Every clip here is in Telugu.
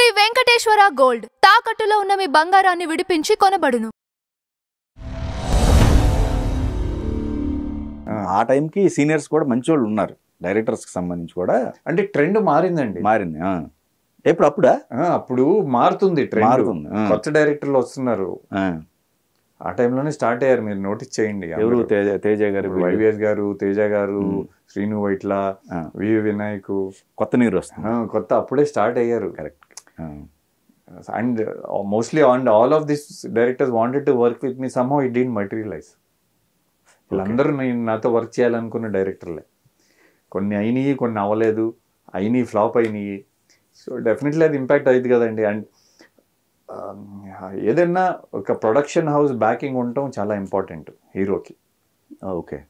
శ్రీ వెంకటేశ్వర గోల్డ్ తాకట్టులో ఉన్న మీ బంగారాన్ని విడిపించి కొనబడును. ఆ టైంకి సీనియర్స్ కూడా మంచి వాళ్ళు ఉన్నారు, డైరెక్టర్స్ కి సంబంధించి కూడా. అంటే ట్రెండ్ మారిందండి. మారింది ఎప్పుడు అప్పుడా? అప్పుడు మారుతుంది ట్రెండ్. కొత్త డైరెక్టర్లు వస్తున్నారు, ఆ టైంలోనే స్టార్ట్ అయ్యారు. మీరు నోటీస్ చేయండి. ఎవరు? తేజ గారు, వైవిఎస్ గారు, తేజ గారు, శ్రీను వైట్ల, వి వినాయక్, కొత్త నీరు వస్తుంది. కొత్త అప్పుడే స్టార్ట్ అయ్యారు. Correct. And mostly and all of this directors wanted to work with me, somehow it didn't materialise. వీళ్ళందరూ నాతో వర్క్ చేయాలనుకున్న డైరెక్టర్లే. కొన్ని అయినాయి, కొన్ని అవ్వలేదు, అయినాయి ఫ్లాప్ అయినాయి. సో డెఫినెట్లీ అది ఇంపాక్ట్ అవుతుంది కదండి. అండ్ ఏదైనా ఒక ప్రొడక్షన్ హౌస్ బ్యాకింగ్ ఉండటం చాలా ఇంపార్టెంట్ హీరోకి. ఓకే,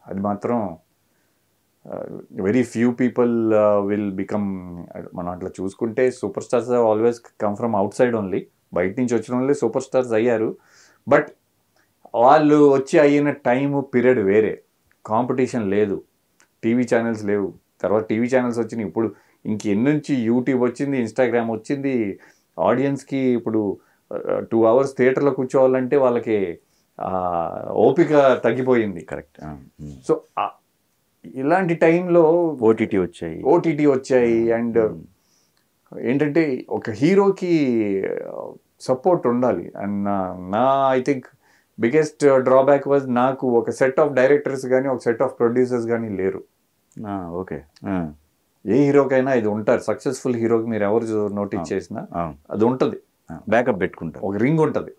అది మాత్రం very few people will become. మనం అట్లా చూసుకుంటే super stars always come from out side only. బయట నుంచి వచ్చిన వాళ్ళే సూపర్ స్టార్స్ అయ్యారు. బట్ వాళ్ళు వచ్చి అయిన టైము పీరియడ్ వేరే, కాంపిటీషన్ లేదు, టీవీ ఛానల్స్ లేవు. తర్వాత టీవీ ఛానల్స్ వచ్చినాయి. ఇప్పుడు ఇంకెన్ని నుంచి యూట్యూబ్ వచ్చింది, ఇన్స్టాగ్రామ్ వచ్చింది. ఆడియన్స్కి ఇప్పుడు 2 hours థియేటర్లో కూర్చోవాలంటే వాళ్ళకి ఓపిక తగ్గిపోయింది. కరెక్ట్. సో ఇలాంటి టైంలో ఓటీటీ వచ్చాయి. అండ్ ఏంటంటే ఒక హీరోకి సపోర్ట్ ఉండాలి. అండ్ నా I think biggest drawback was, నాకు ఒక సెట్ ఆఫ్ డైరెక్టర్స్ కానీ ఒక సెట్ ఆఫ్ ప్రొడ్యూసర్స్ కానీ లేరు. ఓకే. ఏ హీరోకైనా ఇది ఉంటారు. సక్సెస్ఫుల్ హీరోకి మీరు ఎవరు నోటీస్ చేసినా అది ఉంటుంది. బ్యాకప్ పెట్టుకుంటారు. ఒక రింగ్ ఉంటుంది,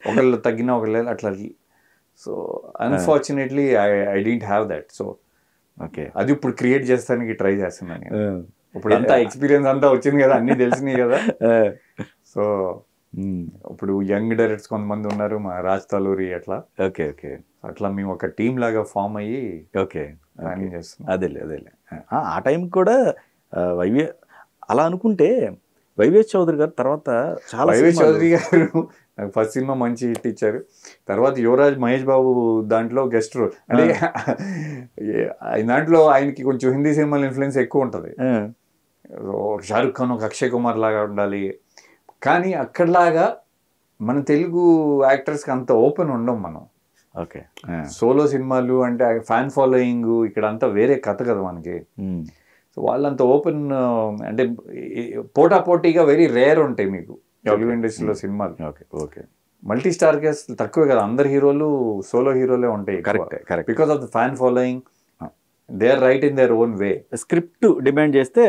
ఒకళ్ళు తగ్గినా ఒకళ్ళు అట్లా. So unfortunately I don't have that. So okay, అది ఇప్పుడు క్రియేట్ చేస్తానికి ట్రై చేస్తున్నాను. ఇప్పుడు అంతా ఎక్స్పీరియన్స్ అంతా వచ్చింది కదా, అన్నీ తెలిసినాయి కదా. సో ఇప్పుడు యంగ్ డైరెక్టర్స్ కొంతమంది ఉన్నారు, మా రాజ్ తలూరి అట్లా. ఓకే ఓకే, అట్లా మేము ఒక టీం లాగా ఫామ్ అయ్యి ఓకే ప్లానింగ్ చేస్తున్నాం. అదేలే. ఆ టైంకి కూడా అలా అనుకుంటే వైవిఎస్ చౌదరి గారు తర్వాత చాలా వైవిఎస్ చౌదరి గారు నాకు ఫస్ట్ సినిమా మంచి హిట్ ఇచ్చారు. తర్వాత యువరాజ్ మహేష్ బాబు దాంట్లో గెస్ట్ రోల్. అంటే దాంట్లో ఆయనకి కొంచెం హిందీ సినిమాల ఇన్ఫ్లుయెన్స్ ఎక్కువ ఉంటుంది. షారుఖ్ ఖాన్ ఒక అక్షయ్ కుమార్ లాగా ఉండాలి. కానీ అక్కడలాగా మన తెలుగు యాక్టర్స్కి అంత ఓపెన్ ఉండం మనం. ఓకే, సోలో సినిమాలు అంటే ఫ్యాన్ ఫాలోయింగ్, ఇక్కడ అంతా వేరే కథ కదా మనకి. సో వాళ్ళంత ఓపెన్ అంటే పోటాపోటీగా వెరీ రేర్ ఉంటాయి మీకు తెలుగు ఇండస్ట్రీలో సినిమాలు. Okay okay, multi star case తక్కువే కదా, అందరు హీరోలు సోలో హీరోలే ఉంటాయి. Correct. Because of the fan following, they are right in their own way. Script demand చేస్తే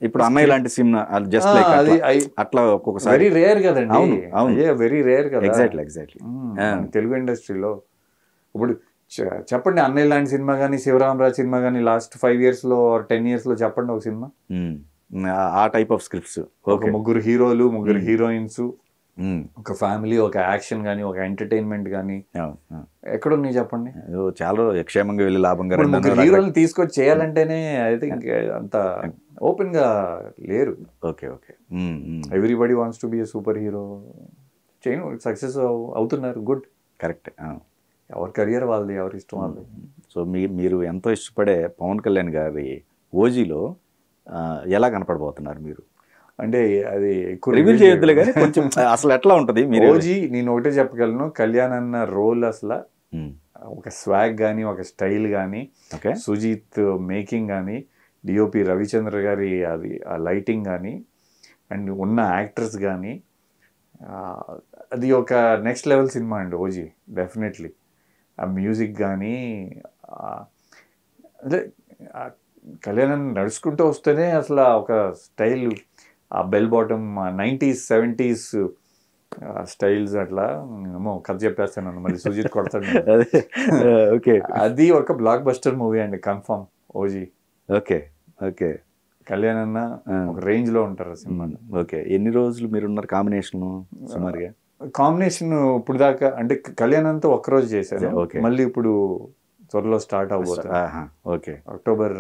ఇప్పుడు అన్నయ్య లాంటి సినిమా జస్ట్ లైక్ అట్లా ఒక్కొక్కసారి వెరీ రేర్ కదండి. వెరీ రేర్ కదా. ఎగ్జాక్ట్లీ తెలుగు ఇండస్ట్రీలో ఇప్పుడు చెప్పండి, అన్నయ్య లాంటి సినిమా కానీ, శివరామరాజ్ సినిమా కానీ, లాస్ట్ 5 years లో 10 years లో చెప్పండి ఒక సినిమా. ఆ టైప్ ఆఫ్ స్క్రిప్ట్స్, ఒక 3 హీరోలు 3 హీరోయిన్స్, ఒక ఫ్యామిలీ, ఒక యాక్షన్ కానీ, ఒక ఎంటర్టైన్మెంట్ కానీ ఎక్కడున్నాయి చెప్పండి. చాలా క్షేమంగా వెళ్ళి లాభంగా 3 హీరోలు తీసుకొచ్చి చేయాలంటేనే ఐ థింక్ అంత ఓపెన్ గా లేరు. Okay okay, everybody wants to be a super hero. Success అవుతున్నారు, గుడ్. కరెక్ట్. ఎవరి కెరియర్ వాళ్ళది, ఎవరి ఇష్టం వాళ్ళది. సో మీరు ఎంతో ఇష్టపడే పవన్ కళ్యాణ్ గారి ఓజీలో ఎలా కనపడబోతున్నారు మీరు? అంటే అది ఎక్కువ రివీల్ చేయొద్దులే కానీ కొంచెం అసలు ఎట్లా ఉంటుంది మీరు? ఓజీ నేను ఒకటే చెప్పగలను, కళ్యాణ్ అన్న రోల్ అసలు ఒక స్వాగ్ కానీ, ఒక స్టైల్ కానీ, సుజీత్ మేకింగ్ కానీ, డిఓపి రవిచంద్ర గారి అది ఆ లైటింగ్ కానీ, అండ్ ఉన్న యాక్టర్స్ కానీ, అది ఒక నెక్స్ట్ లెవెల్ సినిమా అండి ఓజీ. డెఫినెట్లీ ఆ మ్యూజిక్ కానీ, అంటే కళ్యాణ్ నడుచుకుంటూ వస్తేనే అసలు ఒక స్టైల్, ఆ bell bottom 90s 70s styles అట్లా. ఏమో కథ చెప్పేస్తాను మళ్ళీ సుజిత్ కొడతాడు. ఓకే, అది ఒక బ్లాక్ బస్టర్ మూవీ అండి, confirm OG. Okay okay, Kalyan అన్న ఒక రేంజ్ లో ఉంటారు సినిమా. ఓకే, ఎన్ని రోజులు మీరున్నారు కాంబినేషన్ సుమారుగా? కాంబినేషన్ ఇప్పుడు దాకా అంటే కళ్యాణ్ అంతా ఒక్కరోజు చేశారు. మళ్ళీ ఇప్పుడు త్వరలో స్టార్ట్ అవబోతుంది. ఓకే, అక్టోబర్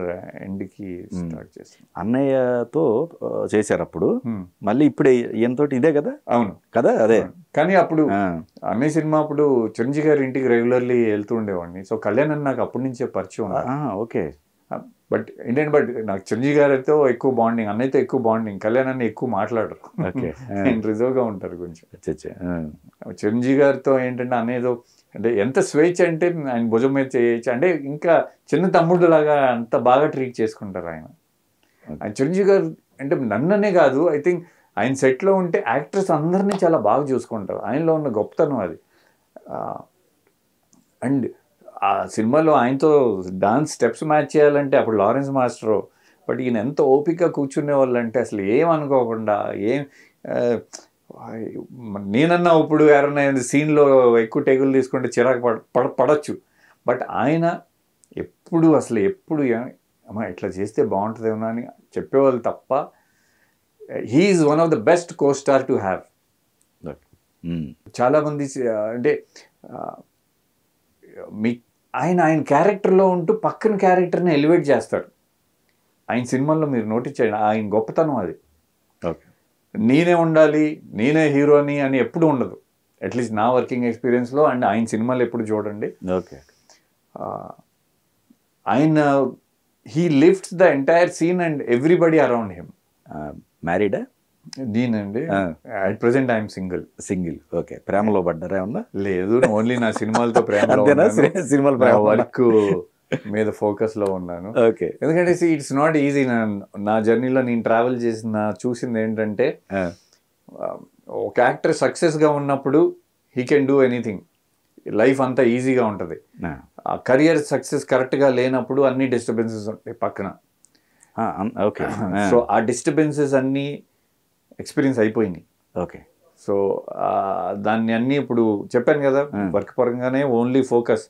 ఎండ్కి స్టార్ట్ చేస్తాం. అన్నయ్యతో చేశారు అప్పుడు, మళ్ళీ ఇప్పుడు ఈయనతోటి ఇదే కదా? అవును కదా, అదే. కానీ అప్పుడు అన్నయ్య సినిమా అప్పుడు చిరంజీవి గారి ఇంటికి రెగ్యులర్లీ వెళ్తూ ఉండేవాడిని. సో కళ్యాణ్ అని నాకు అప్పటి నుంచే పరిచయం. ఓకే, బట్ ఏంటంటే బట్ నాకు చిరంజీవి గారితో ఎక్కువ బాండింగ్, అన్నయ్యతో ఎక్కువ బాండింగ్, కళ్యాణ్ అన్న ఎక్కువ మాట్లాడరు, ఓకే. రిజర్వ్గా ఉంటారు కొంచెం. అచ్చచ్చా. చిరంజీవి గారితో ఏంటంటే అన్నయ్యతో అంటే ఎంత స్వేచ్ఛ అంటే ఆయన భుజం మీద చేయొచ్చు, అంటే ఇంకా చిన్న తమ్ముడు లాగా అంత బాగా ట్రీట్ చేసుకుంటారు ఆయన. చిరంజీవి గారు అంటే నన్ననే కాదు, ఐ థింక్ ఆయన సెట్లో ఉంటే యాక్టర్స్ అందరినీ చాలా బాగా చూసుకుంటారు, ఆయనలో ఉన్న గొప్పతనం అది. అండ్ ఆ సినిమాలో ఆయనతో డాన్స్ స్టెప్స్ మ్యాచ్ చేయాలంటే అప్పుడు లారెన్స్ మాస్టరు, బట్ ఈయన ఎంత ఓపిక కూర్చునే వాళ్ళు అంటే అసలు ఏమనుకోకుండా నేనన్నా ఇప్పుడు ఎవరన్నా సీన్లో ఎక్కువ టేకులు తీసుకుంటే చిరాకు పడచ్చు, బట్ ఆయన ఎప్పుడు అమ్మా ఇట్లా చేస్తే బాగుంటుందేమో అని చెప్పేవాళ్ళు తప్ప, he is one of the best co star to have. చాలామంది అంటే ఆయన క్యారెక్టర్లో ఉంటూ పక్కన క్యారెక్టర్ని ఎలివేట్ చేస్తాడు. ఆయన సినిమాల్లో మీరు నోటీస్ చేయండి, ఆయన గొప్పతనం అది. ఓకే. నేనే ఉండాలి, నేనే హీరోని అని ఎప్పుడు ఉండదు, అట్లీస్ట్ నా వర్కింగ్ ఎక్స్పీరియన్స్లో. అండ్ ఆయన సినిమాలు ఎప్పుడు చూడండి, ఓకే, ఆయన he lifts the entire scene and everybody around him. మ్యారీడా? నేనండి at present I'm single. Okay. ప్రేమలో పడ్డారా ఏమన్నా? లేదు, ఓన్లీ నా సినిమాలతో సినిమాలు వర్క్ మీద ఫోకస్ లో ఉన్నాను. ఓకే. ఎందుకంటే ఇట్స్ నాట్ ఈజీ. నా జర్నీలో నేను ట్రావెల్ చూసింది ఏంటంటే, ఒక యాక్టర్ సక్సెస్ గా ఉన్నప్పుడు he can do anything, life అంతా ఈజీగా ఉంటుంది. ఆ కెరియర్ సక్సెస్ కరెక్ట్ గా లేనప్పుడు అన్ని డిస్టర్బెన్సెస్ ఉంటాయి పక్కన. ఓకే. సో ఆ డిస్టర్బెన్సెస్ అన్ని ఎక్స్పీరియన్స్ అయిపోయినాయి. ఓకే. సో దాన్ని అన్నీ ఇప్పుడు చెప్పాను కదా, వర్క్ పరంగానే ఓన్లీ ఫోకస్,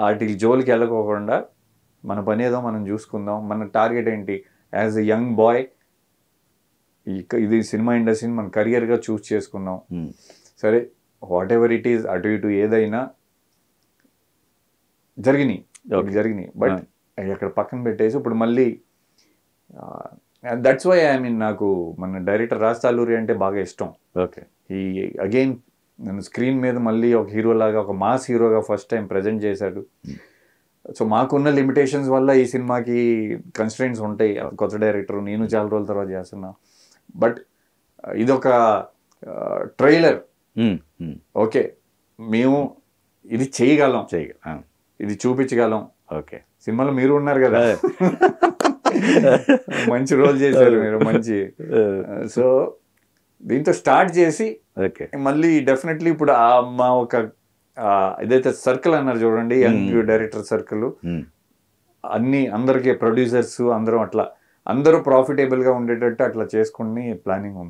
వాటి జోలికి వెళ్ళకోకుండా మన పని ఏదో మనం చూసుకుందాం. మన టార్గెట్ ఏంటి, యాజ్ ఎ యంగ్ బాయ్ ఇది సినిమా ఇండస్ట్రీని మన కెరియర్గా చూస్ చేసుకున్నాం. సరే వాట్ ఎవర్ ఇట్ ఈస్, అటు ఇటు ఏదైనా జరిగినాయి, బట్ అక్కడ పక్కన పెట్టేసి ఇప్పుడు మళ్ళీ దట్స్ వై ఐ మీన్ నాకు మన డైరెక్టర్ రాజ్ తాలూరి అంటే బాగా ఇష్టం. ఓకే. ఈ అగైన్ నన్ను స్క్రీన్ మీద మళ్ళీ ఒక హీరోలాగా, ఒక మాస్ హీరోగా ఫస్ట్ టైం ప్రజెంట్ చేశాడు. సో మాకున్న లిమిటేషన్స్ వల్ల ఈ సినిమాకి కన్స్ట్రెయింట్స్ ఉంటాయి, కొత్త డైరెక్టర్, నేను చాలా రోజుల తర్వాత చేస్తున్నా. బట్ ఇదొక ట్రైలర్. ఓకే, మేము ఇది చేయగలం, ఇది చూపించగలం. ఓకే. సినిమాలో మీరు ఉన్నారు కదా, మంచి రోల్ చేశారు మీరు, మంచి. సో దీంతో స్టార్ట్ చేసి మళ్ళీ డెఫినెట్లీ ఇప్పుడు మా ఒక ఏదైతే సర్కిల్ అన్నారు చూడండి, యంగ్ డైరెక్టర్ సర్కిల్, అందరికీ ప్రొడ్యూసర్స్ అందరూ అట్లా అందరూ ప్రాఫిటబుల్గా ఉండేటట్టు అట్లా చేసుకుని ప్లానింగ్ ఉంది.